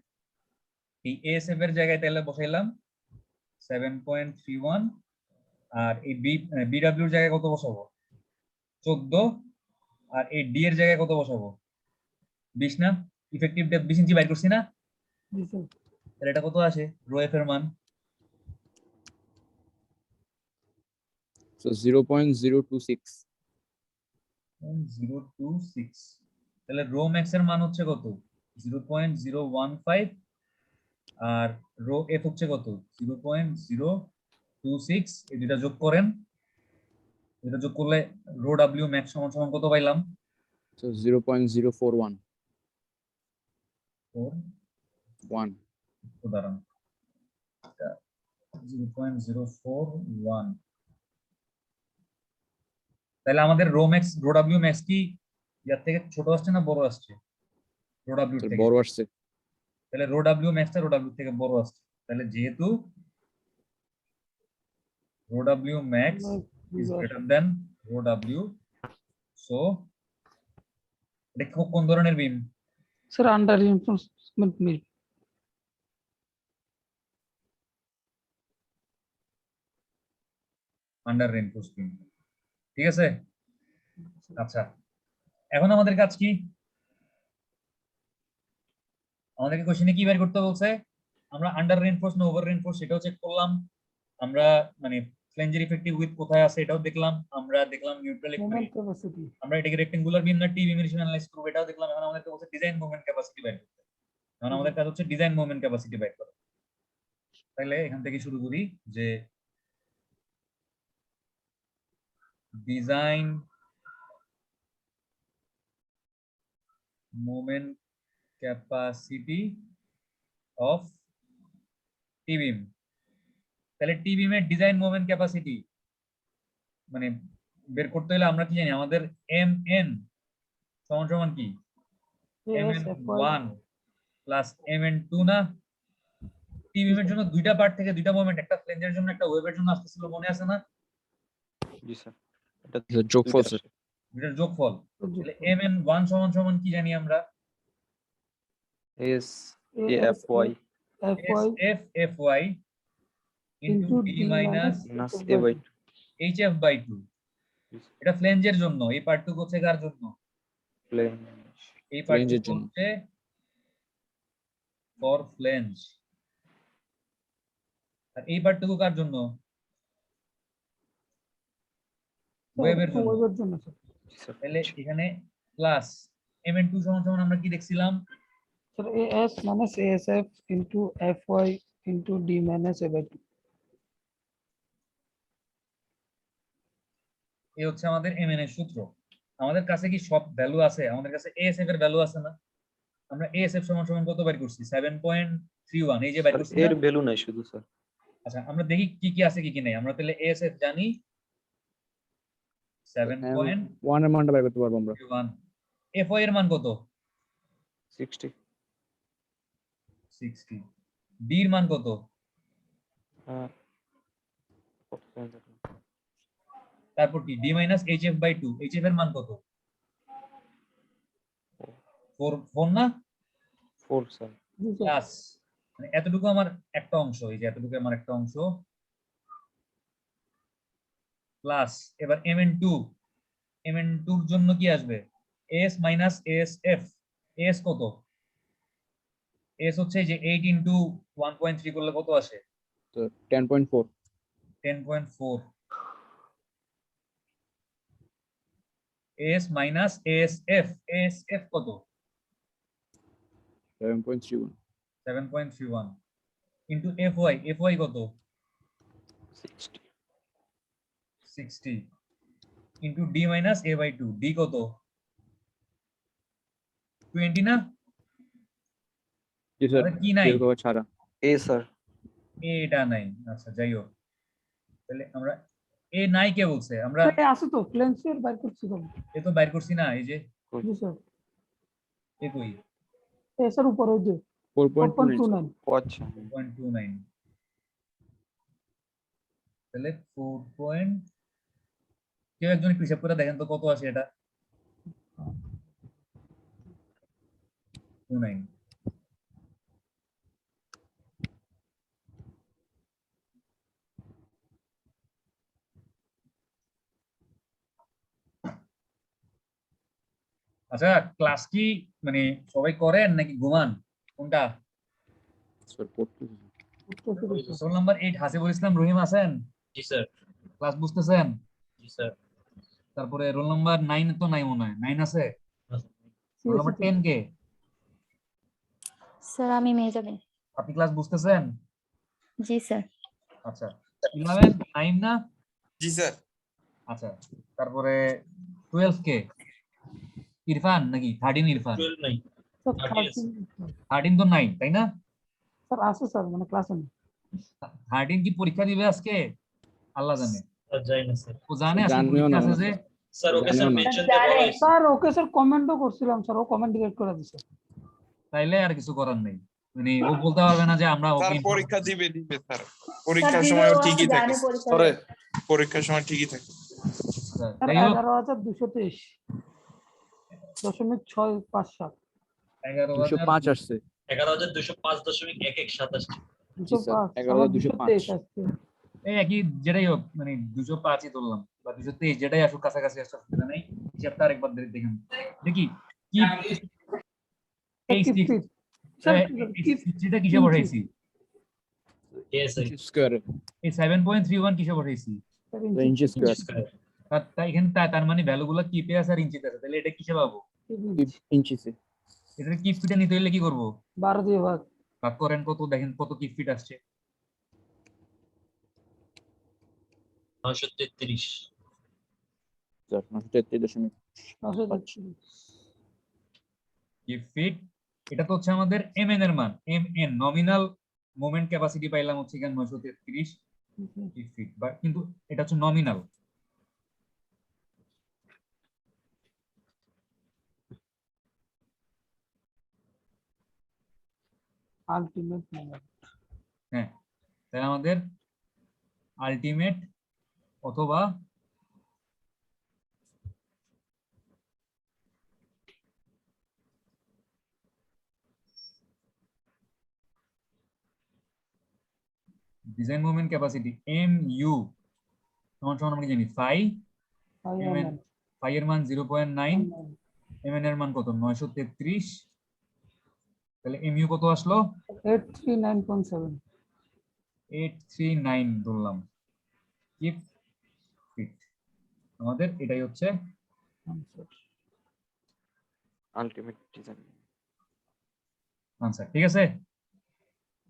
এই এএসএফ এর জায়গায় তাহলে বসাইলাম 7.31 আর এই বিডব্লিউ এর জায়গায় কত বসাবো? 14। আর এই ডি এর জায়গায় কত বসাবো? 20 না? ইফেক্টিভ ডেপথ 20 ইঞ্চি বাইর করছি না? জি স্যার তাহলে এটা কত আসে রো এফ এর মান? So 0.026. 0.026। তাহলে রো ম্যাক্স এর মান হচ্ছে কত? 0.015 আর রো এফ হচ্ছে কত? 0.026। এই দুটা যোগ করেন, এটা যোগ করলে রো ডাব্লিউ ম্যাক্স সমান সমান কত পাইলাম? So 0.041. 1. তো দাঁড়ান, 0.041। তাহলে আমাদের rho max rho W max কি ইয়ার থেকে ছোট আসছে না বড় আসছে? রো ডাব্লিউ So থেকে। বড় আসছে। তাহলে রো ডাব্লিউ ম্যাক্সটা রো ডাব্লিউ থেকে বড় আসছে। তাহলে যেহেতু rho W max is greater than rho W, so এটা কোন ধরনের বিম? স্যার আন্ডার রিইনফোর্সমেন্ট মিল আন্ডার রেইনফোর্স বিম, ঠিক আছে। আচ্ছা এখন আমাদের কাজ কি? আমাদেরকে কোশ্চেনে কি বের করতে বলছে? আমরা আন্ডার রেইনফোর্স না ওভার রেইনফোর্স সেটাও চেক করলাম, আমরা মানে ফ্লেঞ্জের ইফেক্টিভ উইথ কোথায় আছে এটাও দেখলাম, আমরা দেখলাম নিউট্রাল মোমেন্ট ক্যাপাসিটি আমরা এটাকে রেক্টেঙ্গুলার বিম না টি বিম হিসেবে অ্যানালাইজ করব এটাও দেখলাম। এখন আমাদেরকে বলছে ডিজাইন মোমেন্ট ক্যাপাসিটি বের করতে। এখন আমাদের কাজ হচ্ছে ডিজাইন মোমেন্ট ক্যাপাসিটি বের করা। তাহলে এখান থেকে শুরু করি যে ডিজাইন মোমেন্ট ক্যাপাসিটি অফ টি বিম। তাহলে টি বিমের ডিজাইন মোমেন্ট ক্যাপাসিটি মানে বের করতে হলে আমরা কি জানি? আমাদের এম এন সমান সমান কি? AS FY mn1 plus mn2 না? টি বিমের জন্য দুইটা পার্ট থেকে দুইটা মোমেন্ট, একটা ফ্লেঞ্জের জন্য একটা ওয়েভের জন্য আসতেছিল, মনে আছে না? জি স্যার এটা The যোগফল দুইটা স্যার। আসে। দুইটার যোগফল। তাহলে যোগফল। mn1 সমান সমান কি জানি আমরা? AS AS AFY FY SFFy into into d D minus minus HF A by by 2. hf/2। এটা ফ্লেঞ্জের জন্য, এই পার্টটুকু হচ্ছে কার জন্য? plane এই Flange এর পার্টটুকু জন্য। হচ্ছে ফর ফ্লেঞ্জ, আর এই পার্টটুকু কার জন্য? ওয়েভের জন্য। ওয়েভের জন্য স্যার। জি স্যার তাহলে এখানে প্লাস mn2 সমান সমান আমরা কি দেখছিলাম? Sir AS minus ASF into FY into D minus A by 2. এই হচ্ছে আমাদের mn এর সূত্র। আমাদের কাছে কি সব ভ্যালু আছে? আমাদের কাছে asf এর ভ্যালু আছে না? আমরা asf সমান সমান কত বের করছি? 7.31, এই যে বের স্যার করছি এর না? ভ্যালু নাই শুধু স্যার আচ্ছা, আমরা দেখি কি কি আছে কি কি নেই। আমরা তাহলে asf জানি 7.31, 1 এর মানটা বের করতে পারবো আমরা। fy এর মান কত? 60 60, d এর মান কত? আহ, তারপর কি d - hf/2, hf এর মান কত? 4 না? 4 স্যার জি স্যার। প্লাস মানে এতটুকু আমার একটা অংশ, এই যে এতটুকু আমার একটা অংশ, প্লাস এবার mn2 এর জন্য কি আসবে? as minus asf। as কত? as হচ্ছে যে 8 into 1.3 করলে কত আসে? তো 10.4 10.4। as minus asf, asf কত? 7.31 7.31 into fy কত? 60 60 into d minus a/2, d কত? 20 না? জি স্যার, আমাদের কি নাই? বের করা ছাড়া। A স্যার এটা নাই। আচ্ছা যাই হোক, তাহলে আমরা এ নাই কে বলছে? আমরা স্যার আছে তো ফ্লেন্সের বাইর করছি তো। এ তো বাইর করছি না, এই যে জি স্যার। এ কই? AS এর উপরে ওই যে 4.29 স্যার। 4.29 ও আচ্ছা 4.29, তাহলে 4. কেউ একজন একটু হিসাব করে দেখেন তো কত আসে এটা? 29। আচ্ছা, ক্লাস কি মানে সবাই করেন নাকি ঘুমান, কোনটা? স্যার পড়তেছি। উত্তর স্যার। রোল নাম্বার 8 হাসিবুল ইসলাম রহিম আছেন? জি স্যার। ক্লাস বুঝতেছেন? জি স্যার। তারপরে রোল নাম্বার 9 তো নাই মনে হয়, 9 আছে? রোল নাম্বার CSE 10 কে? স্যার আমি মেজাবিন। আপনি ক্লাস বুঝতেছেন? জি স্যার। আচ্ছা, 11 9 না? জি স্যার আচ্ছা, তারপরে 12 কে? ইরফান নাকি 13 ইরফান? 12 নাই। স্যার 30 আছে। 13 তো নাই তাই না? স্যার আছে স্যার মানে ক্লাসে নেই। 13 কি পরীক্ষা দিবে আজকে? আল্লাহ জানে। স্যার যাই না স্যার। ও জানে আজকে জানেও পরীক্ষা না আছে মনে যে? হয়। স্যার ওকে জানেও স্যার না। মেনশন দিয়ে বলা হয়েছে। স্যার ওকে স্যার কমেন্টও করছিলাম স্যার, ও কমেন্ট ডিলিট করে দিছে। তাইলে আর কিছু করার নেই, মানে ও বলতে পারবে না যে আমরা স্যার ওকে পরীক্ষা দিবে স্যার পরীক্ষার সময় ঠিকই থাকে স্যার পরীক্ষার সময় ঠিকই থাকে স্যার যাই হোক 11,223.657 205 আসছে। 11,205.117 আসছে। জি স্যার, 205 আমার 11,205 223 আসছে। এই একই যেটাই হোক, মানে 205ই ধরলাম বা 223 যেটাই আসুক কাছাকাছি আসছে, অসুবিধা নেই। হিসাবটা আরেকবার দেখেন দেখি কি এই কি ফিট স্যার কি সিক্সটিটা কিসে বসাইছি? এএসআই স্কয়ার এই 7.31 কিসে বসাইছি? ইঞ্চি স্কয়ার স্কয়ার। তাই এখানে তার মানে ভ্যালু গুলো কিপে আছে আর ইঞ্চিতে আছে, তাহলে এটা কিসে পাবো? ইঞ্চি সে এটা কি ফিটে নিতে হলে কি করব? 12 দিয়ে ভাগ। ভাগ করেন কত, দেখেন কত কি ফিট আসছে। 933। স্যার 933.5 কি ফিট, এটা তো হচ্ছে আমাদের mn এর মান, mn নমিনাল মোমেন্ট ক্যাপাসিটি পাইলাম হচ্ছে এখানে 933 কি ফিট, বা কিন্তু এটা হচ্ছে নমিনাল। ultimate moment. হ্যাঁ, তাহলে আমাদের আলটিমেট অথবা ডিজাইন মোমেন্ট ক্যাপাসিটি MU সমান সমান আমরা কি জানি ফাই IMN. ফাই এর মান 0.9, MN এর মান কত 933, তাহলে MU কত আসলো 839.7. 839 ধরলাম। কিপ ফিট, আমাদের এটাই হচ্ছে Answer. ultimate design. আনসার। ঠিক আছে,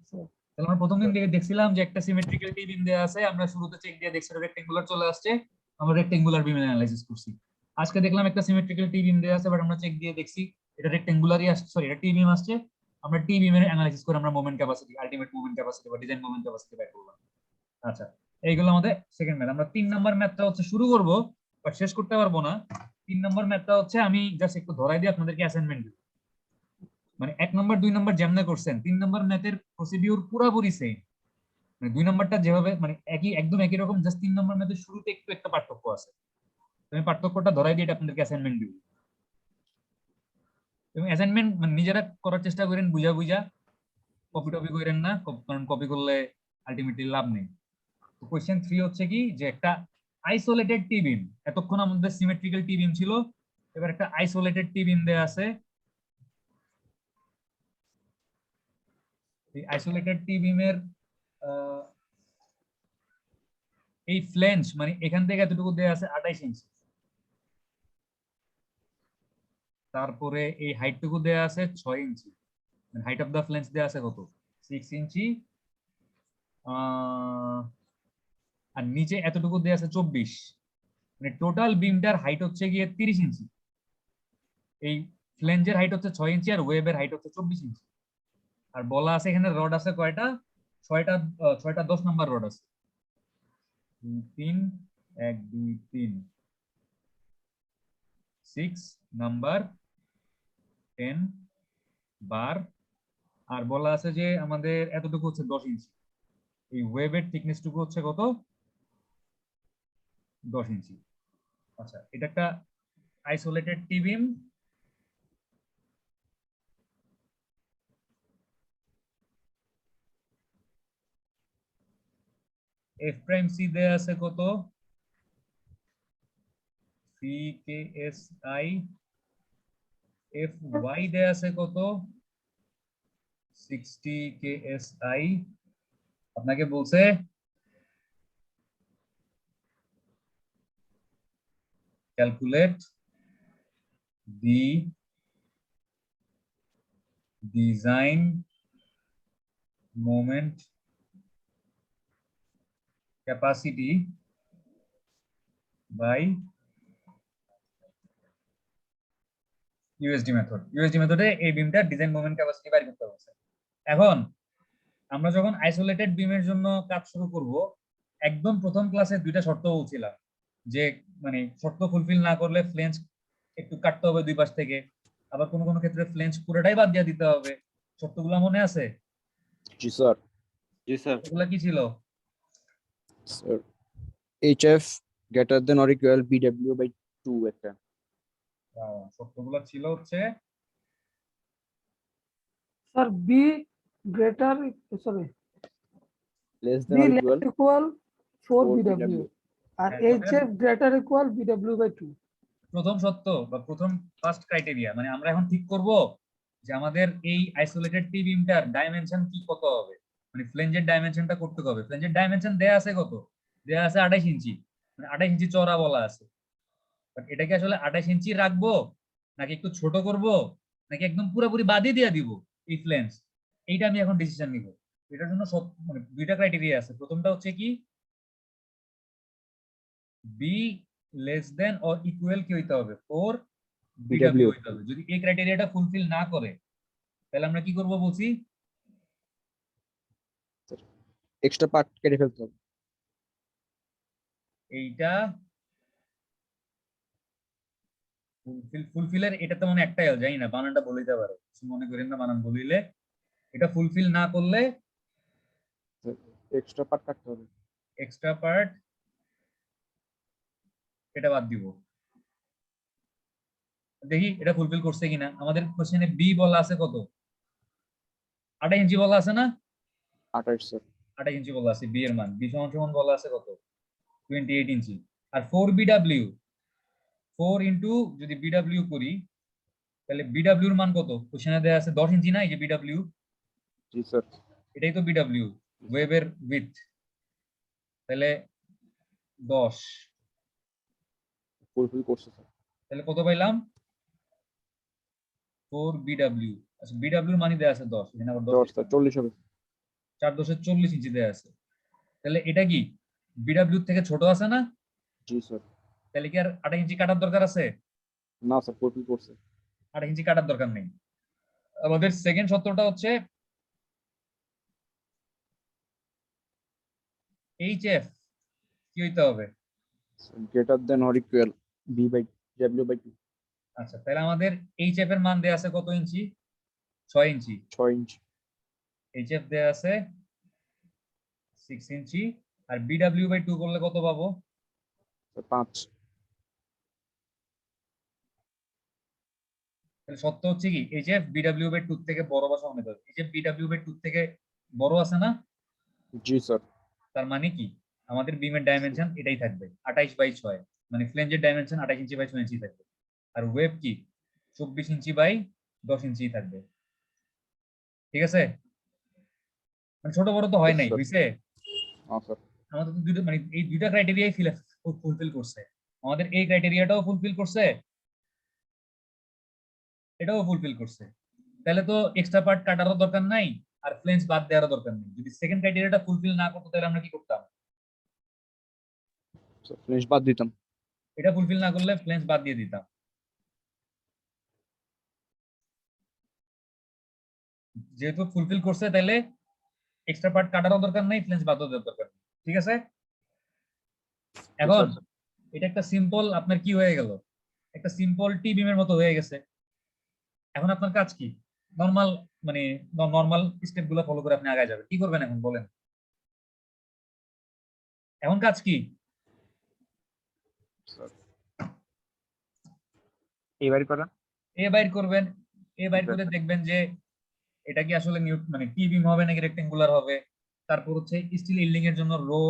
So, তাহলে আমরা প্রথম দিন দেখছিলাম যে একটা সিমেট্রিক্যাল টি বিম দেয়া আছে, আমরা শুরুতে চেক দিয়ে দেখছি রেক্টেঙ্গুলার চলে আসছে, আমরা রেক্টেঙ্গুলার বিম অ্যানালাইসিস করছি। আজকে দেখলাম একটা সিমেট্রিক্যাল টি বিম দেয়া আছে, বাট আমরা চেক দিয়ে দেখছি এটা রেক্টেঙ্গুলারই আসছে, সরি এটা টি বিম আসছে, আমরা টি বিমের অ্যানালাইসিস করে আমরা moment capacity, ultimate moment capacity বা ডিজাইন মোমেন্ট ক্যাপাসিটি বের করলাম। আচ্ছা, এইগুলো আমাদের সেকেন্ড ম্যাথ। আমরা 3 নাম্বার ম্যাথটা হচ্ছে শুরু করব, বাট শেষ করতে পারবো না। 3 নাম্বার ম্যাথটা হচ্ছে আমি জাস্ট একটু ধরাই দিয়ে আপনাদেরকে অ্যাসাইনমেন্ট দিব। মানে 1 নাম্বার 2 নাম্বার যেমনে করছেন 3 নাম্বার ম্যাথের প্রসিডিউর পুরোপুরি সেম। মানে 2 নাম্বারটা যেভাবে মানে একই একদম একই রকম, জাস্ট 3 নাম্বার ম্যাথের শুরুতে একটু একটা পার্থক্য আছে। আমি পার্থক্যটা ধরাই দিয়ে এটা আপনাদেরকে অ্যাসাইনমেন্ট দিব। এবং অ্যাসাইনমেন্ট মানে নিজেরা করার চেষ্টা করেন, বুঝা বুঝা, কপি টপি করেন না, কারণ কপি করলে আলটিমেটলি লাভ নেই। তো কোশ্চেন 3 হচ্ছে কি যে একটা আইসোলেটেড টি বিম, এতক্ষণ আমাদের সিমেট্রিক্যাল টি বিম ছিল, এবার একটা আইসোলেটেড টি বিম দেয়া আছে। এই আইসোলেটেড টি বিমের এই ফ্লেঞ্জ মানে এখান থেকে এতটুকু দেয়া আছে 28 ইঞ্চি, তারপরে এই হাইটটুকু দেয়া আছে 6 ইঞ্চি, মানে হাইট অফ দা ফ্লেঞ্জ দেয়া আছে কত 6 ইঞ্চি, আর নিচে এতটুকু দেয়া আছে 24, মানে টোটাল বিমটার হাইট হচ্ছে গিয়ে 30 ইঞ্চি। এই ফ্লেঞ্জের হাইট হচ্ছে 6 ইঞ্চি আর ওয়েবের হাইট হচ্ছে 24 ইঞ্চি। আর বলা আছে এখানে রড আছে কয়টা, 6টা 10 নাম্বার রড আছে, 2 3 1 2 3 6 নাম্বার 10 বার। আর বলা আছে যে আমাদের এতটুকু হচ্ছে 10 ইঞ্চি, এই ওয়েবের থিকনেস টুকু হচ্ছে কত 10 ইঞ্চি। আচ্ছা, এটা একটা আইসোলেটেড টি বিম, এফ প্রাইম সি দেয়া আছে কত 3 KSI, এফ ওয়াই দেয়া আছে কত 60 KSI। আপনাকে বলছে calculate the design moment capacity by USD method. USD মেথডে এই বিমটার ডিজাইন মোমেন্ট ক্যাপাসিটি বের করতে হবে। এখন আমরা যখন আইসোলেটেড বিমের জন্য কাজ শুরু করব, একদম প্রথম ক্লাসে 2টা শর্ত বলছিলাম যে মানে শর্ত ফুলফিল না করলে ফ্লেঞ্জ একটু কাটতে হবে 2 পাশ থেকে, আবার কোনো কোনো ক্ষেত্রে ফ্লেঞ্জ পুরোটাই বাদ দিয়ে দিতে হবে। শর্তগুলো মনে আছে? জি স্যার। জি স্যার। এগুলা কি ছিল? Sir HF greater than or equal BW by 2 একটা। শর্তগুলো ছিল হচ্ছে sir, B greater, sorry, less B than or less equal equal 4 4 BW, আর হ্যাঁ, HF greater equal BW by 2. প্রথম শর্ত বা প্রথম ফার্স্ট ক্রাইটেরিয়া। মানে আমরা এখন ঠিক করব যে আমাদের এই আইসোলেটেড টি বিমটার ডাইমেনশন কি কত হবে, মানে ফ্লেঞ্জের ডাইমেনশনটা করতে হবে। ফ্লেঞ্জের ডাইমেনশন দেয়া আছে কত, দেয়া আছে 28 ইঞ্চি, মানে 28 ইঞ্চি চওড়া বলা আছে। বাট এটাকে আসলে 28 ইঞ্চি রাখবো নাকি একটু ছোট করব নাকি একদম পুরোপুরি বাদই দিয়ে দিব এই ফ্লেঞ্জ, এইটা আমি এখন ডিসিশন নিব। এটার জন্য মানে 2টা ক্রাইটেরিয়া আছে। প্রথমটা হচ্ছে কি B less than or equal কি হইতে হবে 4 BW হইতে হবে। যদি এই ক্রাইটেরিয়াটা ফুলফিল না করে তাহলে আমরা কি করব বলছি, এক্সট্রা পার্ট কেটে ফেলতে হবে। এইটা ফুলফিলের এটা তো মানে একটাই জানি না, বানানটা বলে দিতে পারে, কিছু মনে করেন না বানান বলিলে। এটা ফুলফিল না করলে এক্সট্রা পার্ট কাটতে হবে। এক্সট্রা পার্ট এটা বাদ দিব। দেখি এটা ফুলফিল করছে কিনা। আমাদের কোশ্চেনে বি বলা আছে কত, 28 ইঞ্চি বলা আছে না, 28 স্যার। 28 ইঞ্চি বলা আছে বি এর মান, বি সমান সমান বলা আছে কত 28 ইঞ্চি। আর 4BW 4 ইনটু যদি BW করি তাহলে BW এর মান কত, কোশ্চেনে দেয়া আছে 10 ইঞ্চি না, এই যে BW, জি স্যার। এটাই তো BW ওয়েবের উইথ, তাহলে 10, ফুলফিল করছে স্যার। তাহলে কত পাইলাম 4BW। আচ্ছা BW এর মানই দেয়া আছে 10, এখানে আবার 10 10 স্যার, 40 হবে। 4 10 40 ইঞ্চি দেয়া আছে। তাহলে এটা কি BW থেকে ছোট আছে না, জি স্যার। তাহলে কি আর 28 ইঞ্চি কাটার দরকার আছে? না স্যার, ফুলফিল করছে। 28 ইঞ্চি কাটার দরকার নেই। আমাদের সেকেন্ড সূত্রটা হচ্ছে HF কি হইতে হবে? Greater than or equal B/W/2। আচ্ছা তাহলে আমাদের HF এর মান দেয়া আছে কত ইঞ্চি, 6 ইঞ্চি। 6 ইঞ্চি। HF দেয়া আছে 6 ইঞ্চি। আর BW/2 করলে কত পাবো? 5। তাহলে সত্য হচ্ছে কি HF BW/2 থেকে বড় বা সমান হতে হবে। HF BW/2 থেকে বড় আছে না, জি স্যার। তার মানে কি আমাদের বিমের ডাইমেনশন এটাই থাকবে 28/6, মানে ফ্লেঞ্জের ডাইমেনশন 28 ইঞ্চি বাই 6 ইঞ্চি থাকবে। আর ওয়েব কি 24 ইঞ্চি বাই 10 ইঞ্চি থাকবে। ঠিক আছে, মানে ছোট বড় তো হয় নাই, Yes, sir. বুঝছে? হ্যাঁ স্যার। আমাদের তো দুটো মানে এই দুইটা ক্রাইটেরিয়াই ফুলফিল করছে। আমাদের এই ক্রাইটেরিয়াটাও ফুলফিল করছে, এটাও ফুলফিল করছে। তাহলে তো এক্সট্রা পার্ট কাটারও দরকার নাই আর ফ্লেঞ্জ বাদ দেওয়ারও দরকার নেই। যদি সেকেন্ড ক্রাইটেরিয়াটা ফুলফিল না করতো তাহলে আমরা কি করতাম? ফ্লেশ বাদ দিতাম। এটা ফুলফিল না করলে ফ্লেঞ্জ বাদ দিয়ে দিতাম। যেহেতু ফুলফিল করছে তাহলে এক্সট্রা পার্ট কাটারও দরকার নাই, ফ্লেঞ্জ বাদও দেওয়ার দরকার নেই। ঠিক আছে, এখন এটা একটা সিম্পল আপনার কি হয়ে গেল, একটা সিম্পল টি বিমের মতো হয়ে গেছে। এখন আপনার কাজ কি, নরমাল মানে নরমাল স্টেপ গুলো ফলো করে আপনি আগায় যাবেন। কি করবেন এখন বলেন, এখন কাজ কি? এবারই করা। এ বাইর করবেন, এ বাইর আচ্ছা, করে আচ্ছা। দেখবেন যে এটা কি আসলে মানে টি বিম হবে নাকি রেক্টেঙ্গুলার হবে। তারপর হচ্ছে স্টিল ইল্ডিং এর জন্য রো,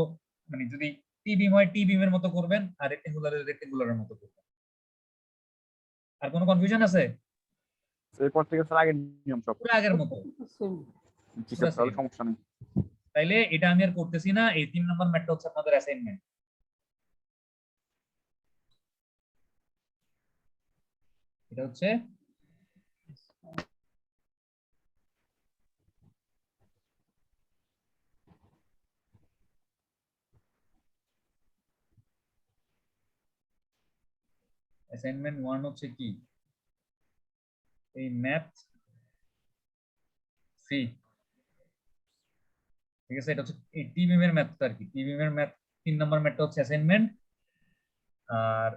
মানে যদি টি বিম হয় টি বিমের মতো করবেন, আর রেক্টেঙ্গুলারের মতো করবেন। আর কোনো কনফিউশন আছে? এরপর থেকে স্যার আগের নিয়ম সব। পুরো আগের মতো। Same. জি স্যার, তাহলে সমস্যা নেই। তাইলে এটা আমি আর করতেছি না, এই 3 নম্বর ম্যাথটা হচ্ছে আপনাদের অ্যাসাইনমেন্ট। এটা হচ্ছে অ্যাসাইনমেন্ট 1 হচ্ছে কি এই ম্যাথ 3। ঠিক আছে, এটা হচ্ছে এই টি বিমের ম্যাথটা আর কি, টি বিমের ম্যাথ 3 নম্বর ম্যাথটা হচ্ছে অ্যাসাইনমেন্ট। আর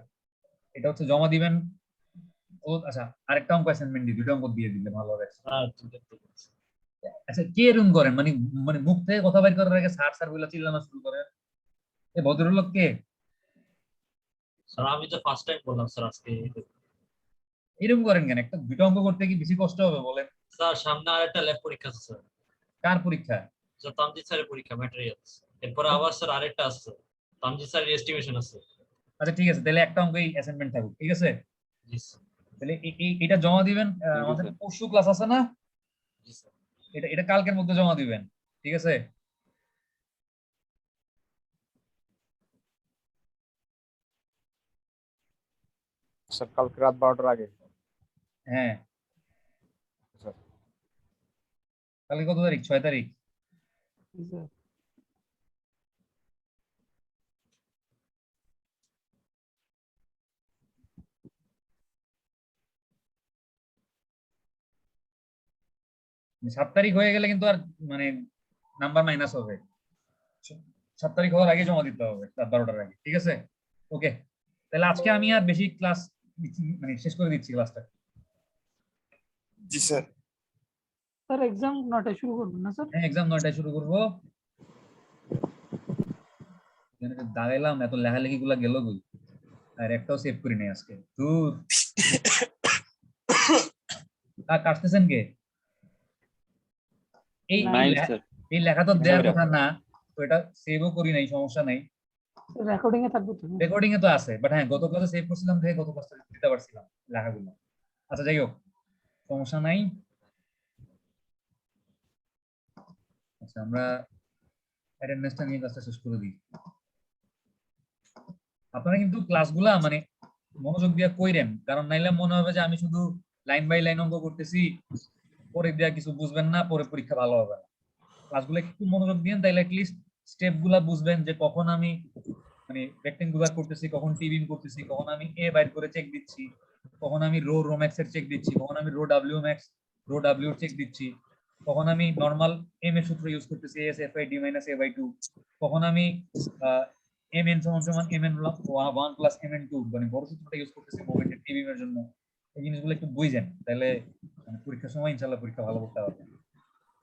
এটা হচ্ছে জমা দিবেন। ও আচ্ছা, আরেকটা অঙ্ক অ্যাসাইনমেন্ট দিয়ে, দুটো অঙ্ক দিয়ে দিলে ভালো হবে। আচ্ছা কে এরকম করেন, মানে মানে মুখ থেকে কথা বের করার আগে স্যার স্যার বলে চিল্লানো শুরু করেন, এ ভদ্রলোক কে? স্যার আমি তো ফার্স্ট টাইম বললাম স্যার আজকে। এরকম করেন কেন? একটা দুটো অঙ্ক করতে কি বেশি কষ্ট হবে বলেন? স্যার সামনে আরেকটা ল্যাব পরীক্ষা আছে স্যার। কার পরীক্ষা? স্যার তামজিৎ স্যারের পরীক্ষা ম্যাটেরিয়ালস। এরপরে আবার স্যার আরেকটা আছে স্যার, তামজিৎ স্যারের এস্টিমেশন আছে। আচ্ছা ঠিক আছে, তাহলে একটা অঙ্কই অ্যাসাইনমেন্ট থাকুক। ঠিক আছে, জি স্যার। তাহলে এটা জমা দিবেন। আমাদের পরশু ক্লাস আছে না, জি স্যার। এটা এটা কালকের মধ্যে জমা দিবেন। ঠিক আছে, স্যার কালকে রাত 12টার আগে। হ্যাঁ। স্যার কালকে কত তারিখ? 6 তারিখ। Is a মানে 7 তারিখ হয়ে গেলে কিন্তু আর মানে নাম্বার মাইনাস হবে। 7 তারিখ হওয়ার আগে জমা দিতে হবে, রাত 12টার আগে। ঠিক আছে, ওকে। তাহলে আজকে আমি আর বেশি ক্লাস মানে শেষ করে দিচ্ছি ক্লাসটা। জি স্যার। স্যার এক্সাম 9টায় শুরু করবেন না স্যার? হ্যাঁ এক্সাম 9টায় শুরু করবো। এখানে যে দাঁড়াইলাম এত লেখালেখি গুলা গেল কই, আর একটাও সেভ করি নাই আজকে। দূর কাটতেছেন কে? এই নাই, স্যার এই লেখা তো দেওয়ার Sorry. কথা না, তো এটা সেভও করি নাই, সমস্যা নাই। রেকর্ডিং এ থাকবে তো? রেকর্ডিং এ তো আছে, বাট হ্যাঁ গত ক্লাসে সেভ করছিলাম দেখে গত ক্লাসে দিতে পারছিলাম লেখাগুলো। আচ্ছা যাই হোক, সমস্যা নাই। আচ্ছা আমরা অ্যাটেন্ডেন্সটা নিয়ে ক্লাসটা শেষ করে দিই। আপনারা কিন্তু ক্লাসগুলা মানে মনোযোগ দিয়ে কইরেন, কারণ নাইলে মনে হবে যে আমি শুধু লাইন বাই লাইন অঙ্ক করতেছি, পরে দিয়া কিছু বুঝবেন না, পরে পরীক্ষা ভালো হবে না। ক্লাসগুলো একটু মনোযোগ দিন, তাইলে অ্যাটলিস্ট স্টেপ গুলা বুঝবেন যে কখন আমি মানে রেক্টেঙ্গুলার করতেছি, কখন টি-বিম করতেছি, কখন আমি এ বাইর করে চেক দিচ্ছি, কখন আমি রো ম্যাক্স এর চেক দিচ্ছি, কখন আমি rho W max rho W check দিচ্ছি, কখন আমি নরমাল এম এর সূত্র ইউজ করতেছি S F I D minus A by 2, কখন আমি এম এন সমান সমান M N 1 plus M N 2 মানে বড় সূত্রটা ইউজ করতেছি মোমেন্টের টি-বিম এর জন্য। এই জিনিসগুলো একটু বুঝেন, তাহলে মানে পরীক্ষার সময় ইনশাআল্লাহ পরীক্ষা ভালো করতে পারবেন।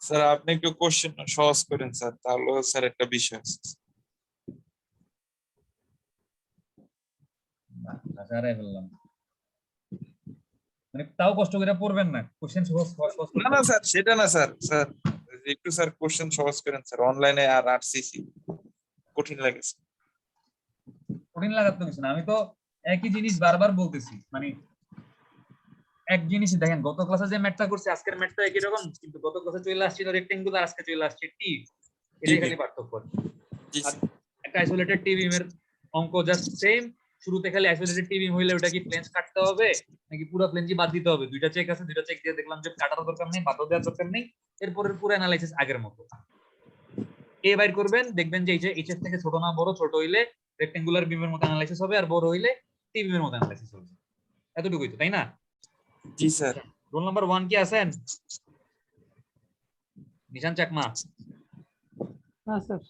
স্যার আপনি একটু কোশ্চেন সহজ করেন স্যার, তাহলে স্যার একটা বিষয় আছে। হাজারাই বললাম, মানে তাও কষ্ট করে পড়বেন না, কোশ্চেন সহজ সহজ সহজ না না স্যার সেটা না স্যার, স্যার একটু স্যার কোশ্চেন সহজ করেন স্যার, অনলাইনে আর আরসিসি কঠিন লাগে স্যার। কঠিন লাগার তো কিছু না, আমি তো একই জিনিস বারবার বলতেছি, মানে এক জিনিসই দেখেন, গত ক্লাসে যে ম্যাথটা করছি আজকের ম্যাথটা একই রকম, কিন্তু গত ক্লাসে চলে আসছিল রেক্টেঙ্গুলার, আজকে চলে আসছে টি, এটাই খালি পার্থক্য। জি আর স্যার। একটা আইসোলেটেড টি বিমের অঙ্ক জাস্ট সেম, শুরুতে খালি আইসোলেটেড টি বিম হইলে ওটা কি প্লেনস কাটতে হবে নাকি পুরো প্লেনজি বাদ দিতে হবে, দুইটা চেক আছে, দুইটা চেক দিয়ে দেখলাম যে কাটার দরকার নেই, বাদও দেওয়ার দরকার নেই, এরপরের পুরো অ্যানালাইসিস আগের মতো। এ বাইর করবেন, দেখবেন যে এইচএফ থেকে ছোট না বড়, ছোট হইলে রেক্টেঙ্গুলার বিমের মতো অ্যানালাইসিস হবে, আর বড় হইলে টি বিমের মতো অ্যানালাইসিস হবে। এতটুকুই তো, তাই না? জি স্যার। রোল নাম্বার 1 কি আছেন? নিশান চাকমা। হ্যাঁ স্যার।